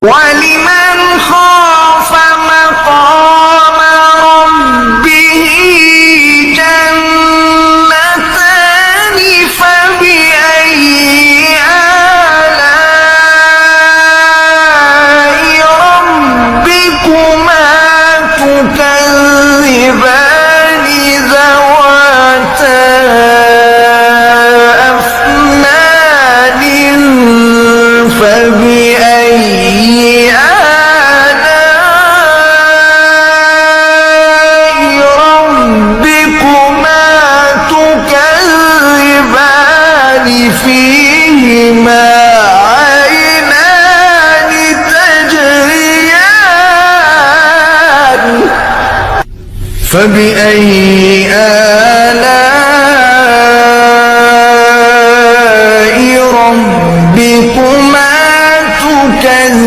ولمن خاف مقام ربه جنتان فبأي آلاء ربكما تكذبان ذواتا أفنان فبأي آلاء ربكما تكذبان فيهما عينان تجريان فبأي آلاء ربكما تكذبان